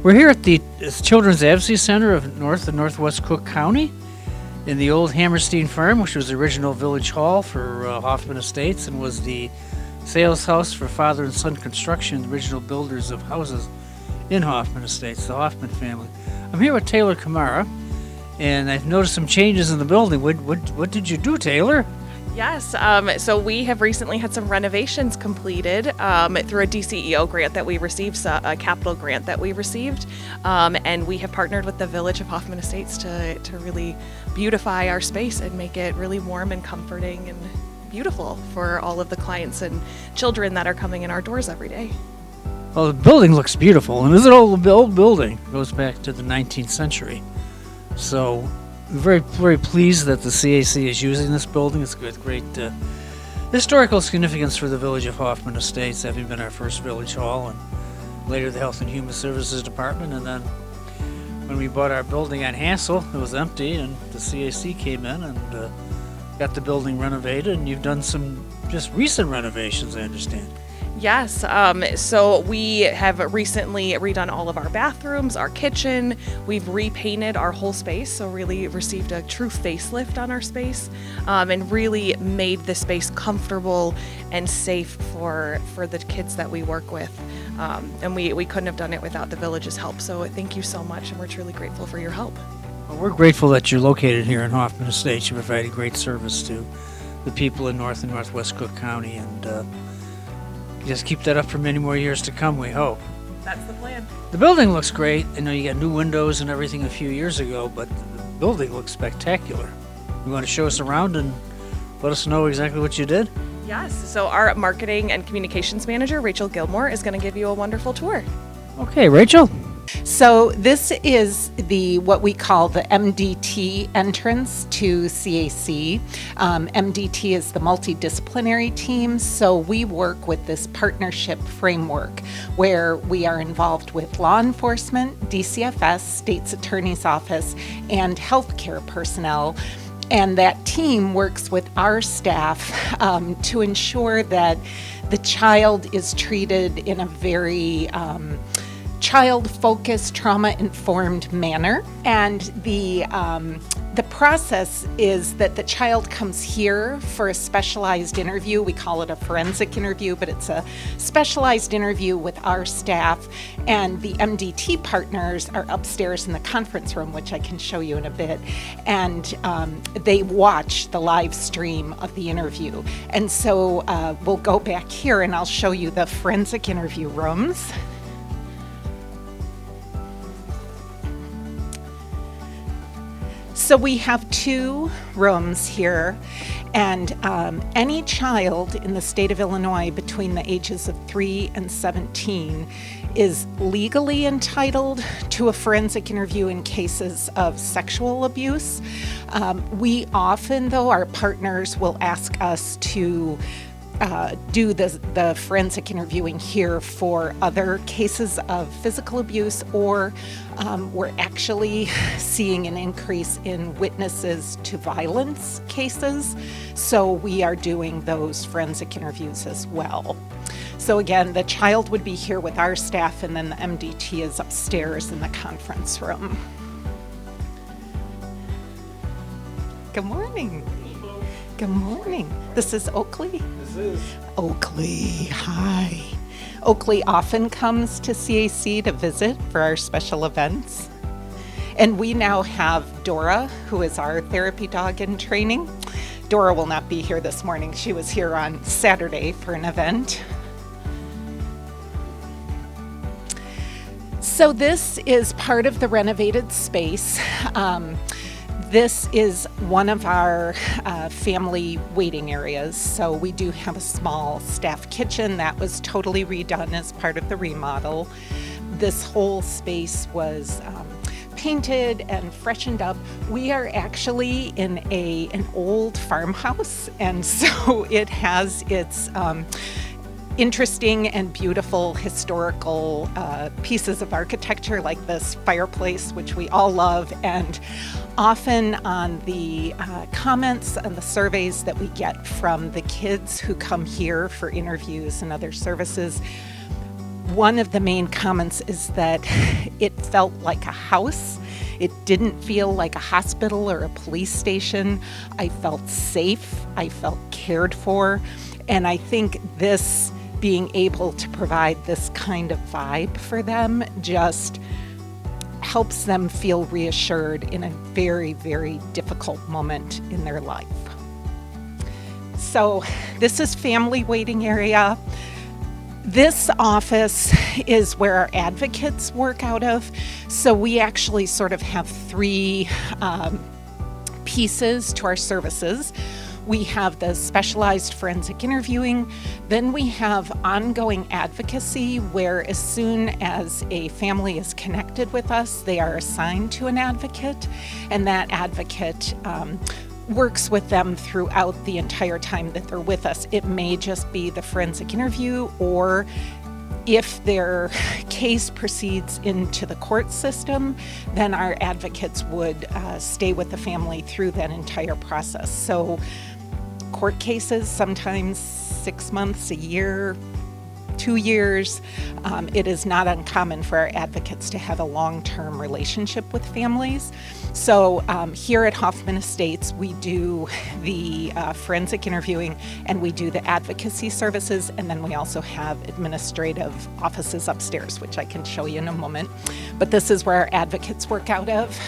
We're here at the Children's Advocacy Center of North and Northwest Cook County in the old Hammerstein Farm, which was the original village hall for Hoffman Estates and was the sales house for father and son construction, the original builders of houses in Hoffman Estates, the Hoffman family. I'm here with Taylor Kamara, and I've noticed some changes in the building. What did you do, Taylor? Yes, so we have recently had some renovations completed through a DCEO grant that we received, a capital grant that we received, and we have partnered with the Village of Hoffman Estates to really beautify our space and make it really warm and comforting and beautiful for all of the clients and children that are coming in our doors every day. Well, the building looks beautiful, and it's an old building. It goes back to the 19th century. So we're very pleased that the CAC is using this building. It's got great historical significance for the Village of Hoffman Estates, having been our first village hall, and later the Health and Human Services Department. And then when we bought our building on Hassel, it was empty, and the CAC came in and got the building renovated. And you've done some just recent renovations, I understand. Yes, so we have recently redone all of our bathrooms, our kitchen. We've repainted our whole space, so really received a true facelift on our space, and really made the space comfortable and safe for the kids that we work with. And we couldn't have done it without the village's help, so thank you so much, and we're truly grateful for your help. Well, we're grateful that you're located here in Hoffman Estates. You provide great service to the people in North and Northwest Cook County, and just keep that up for many more years to come, we hope. That's the plan. The building looks great. I know you got new windows and everything a few years ago, but the building looks spectacular. You want to show us around and let us know exactly what you did? Yes, so our marketing and communications manager, Rachel Gilmore, is going to give you a wonderful tour. Okay, Rachel. So this is what we call the MDT entrance to CAC. MDT is the multidisciplinary team, so we work with this partnership framework where we are involved with law enforcement, DCFS, State's Attorney's Office, and healthcare personnel. And that team works with our staff to ensure that the child is treated in a very child-focused, trauma-informed manner. And the process is that the child comes here for a specialized interview. We call it a forensic interview, but it's a specialized interview with our staff. And the MDT partners are upstairs in the conference room, which I can show you in a bit. And they watch the live stream of the interview. And so we'll go back here and I'll show you the forensic interview rooms. So we have two rooms here, and any child in the state of Illinois between the ages of 3 and 17 is legally entitled to a forensic interview in cases of sexual abuse. We often, though, our partners will ask us to do the forensic interviewing here for other cases of physical abuse, or we're actually seeing an increase in witnesses to violence cases. So we are doing those forensic interviews as well. So again, the child would be here with our staff, and then the MDT is upstairs in the conference room. Good morning. Good morning. This is Oakley? This is. Oakley, hi. Oakley often comes to CAC to visit for our special events. And we now have Dora, who is our therapy dog in training. Dora will not be here this morning. She was here on Saturday for an event. So this is part of the renovated space. This is one of our family waiting areas. So we do have a small staff kitchen that was totally redone as part of the remodel. This whole space was painted and freshened up. We are actually in an old farmhouse, and so it has its interesting and beautiful historical pieces of architecture, like this fireplace, which we all love. And often on the comments and the surveys that we get from the kids who come here for interviews and other services, one of the main comments is that it felt like a house. It didn't feel like a hospital or a police station. I felt safe. I felt cared for. And I think this being able to provide this kind of vibe for them just helps them feel reassured in a very, very difficult moment in their life. So this is family waiting area. This office is where our advocates work out of. So we actually sort of have three pieces to our services. We have the specialized forensic interviewing, then we have ongoing advocacy, where as soon as a family is connected with us, they are assigned to an advocate, and that advocate works with them throughout the entire time that they're with us. It may just be the forensic interview, or if their case proceeds into the court system, then our advocates would stay with the family through that entire process. So court cases, sometimes 6 months, a year, 2 years. It is not uncommon for our advocates to have a long-term relationship with families. So here at Hoffman Estates, we do the forensic interviewing and we do the advocacy services, and then we also have administrative offices upstairs, which I can show you in a moment. But this is where our advocates work out of.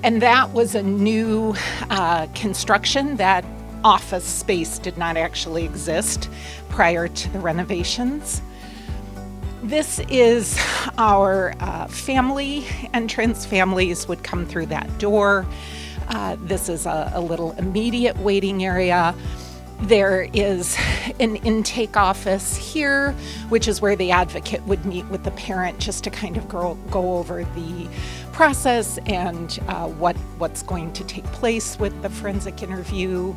And that was a new construction. That office space did not actually exist prior to the renovations. This is our family entrance. Families would come through that door. This is a little immediate waiting area. There is an intake office here, which is where the advocate would meet with the parent just to kind of go over the process and what's going to take place with the forensic interview.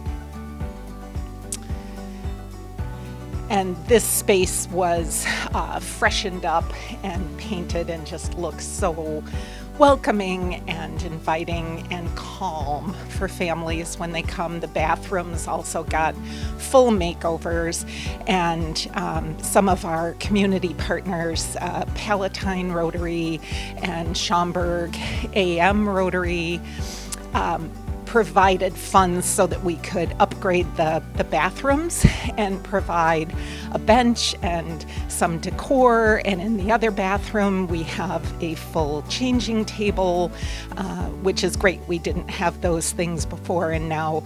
And this space was freshened up and painted and just looks so welcoming and inviting and calm for families when they come. The bathrooms also got full makeovers, and some of our community partners, Palatine Rotary and Schaumburg AM Rotary, provided funds so that we could upgrade the bathrooms and provide a bench and some decor. And in the other bathroom, we have a full changing table, which is great. We didn't have those things before, and now,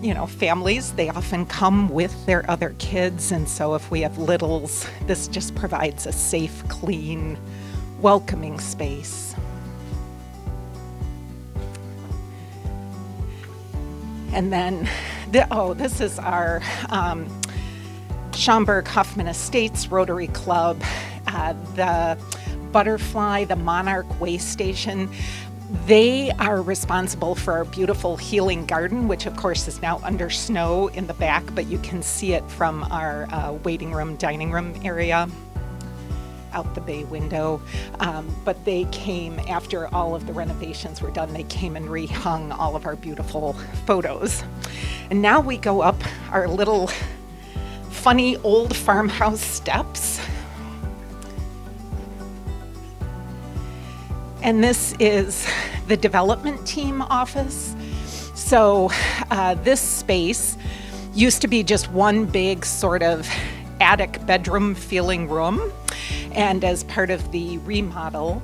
you know, families, they often come with their other kids. And so if we have littles, this just provides a safe, clean, welcoming space. And then, this is our Schaumburg Hoffman Estates Rotary Club, the Butterfly, the Monarch Way Station. They are responsible for our beautiful healing garden, which of course is now under snow in the back, but you can see it from our waiting room, dining room area out the bay window. But they came after all of the renovations were done. They came and rehung all of our beautiful photos. And now we go up our little funny old farmhouse steps. And this is the development team office. So this space used to be just one big sort of attic bedroom feeling room. And as part of the remodel,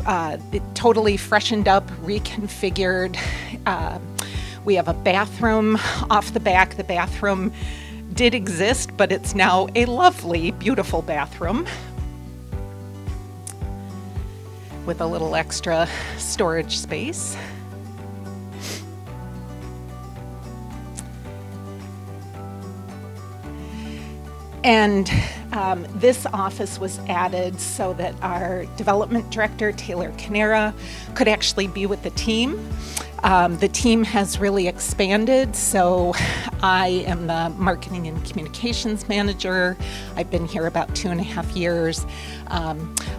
it totally freshened up, reconfigured. We have a bathroom off the back. The bathroom did exist, but it's now a lovely, beautiful bathroom with a little extra storage space. And this office was added so that our development director, Taylor Canera, could actually be with the team. The team has really expanded, so I am the marketing and communications manager. I've been here about 2.5 years.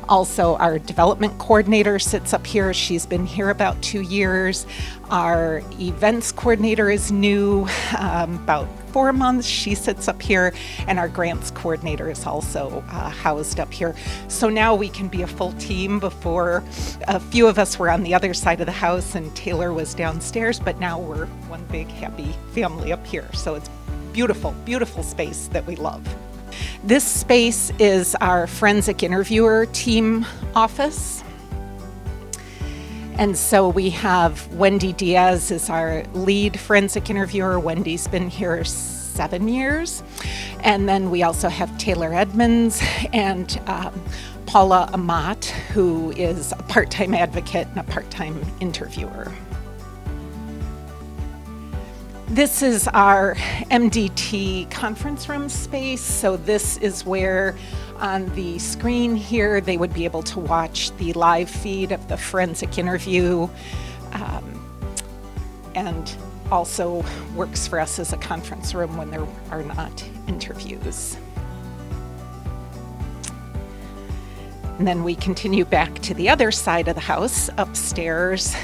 Also, our development coordinator sits up here. She's been here about 2 years. Our events coordinator is new, about 4 months. She sits up here, and our grants coordinator is also housed up here. So now we can be a full team. Before, a few of us were on the other side of the house and Taylor was downstairs, but now we're one big happy family up here. So it's beautiful, beautiful space that we love. This space is our forensic interviewer team office. And so we have Wendy Diaz is our lead forensic interviewer. Wendy's been here 7 years. And then we also have Taylor Edmonds and Paula Amat, who is a part-time advocate and a part-time interviewer. This is our MDT conference room space. So this is where on the screen here, they would be able to watch the live feed of the forensic interview, and also works for us as a conference room when there are not interviews. And then we continue back to the other side of the house, upstairs.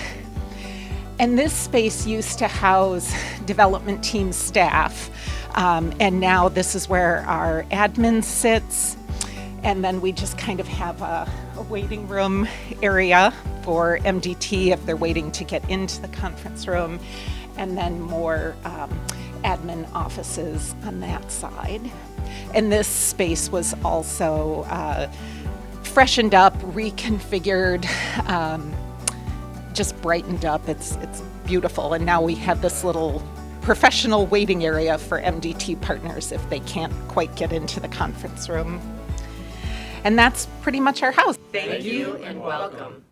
And this space used to house development team staff, and now this is where our admin sits. And then we just kind of have a waiting room area for MDT if they're waiting to get into the conference room, and then more admin offices on that side. And this space was also freshened up, reconfigured, just brightened up. It's beautiful. And now we have this little professional waiting area for MDT partners if they can't quite get into the conference room. And that's pretty much our house. Thank you and welcome.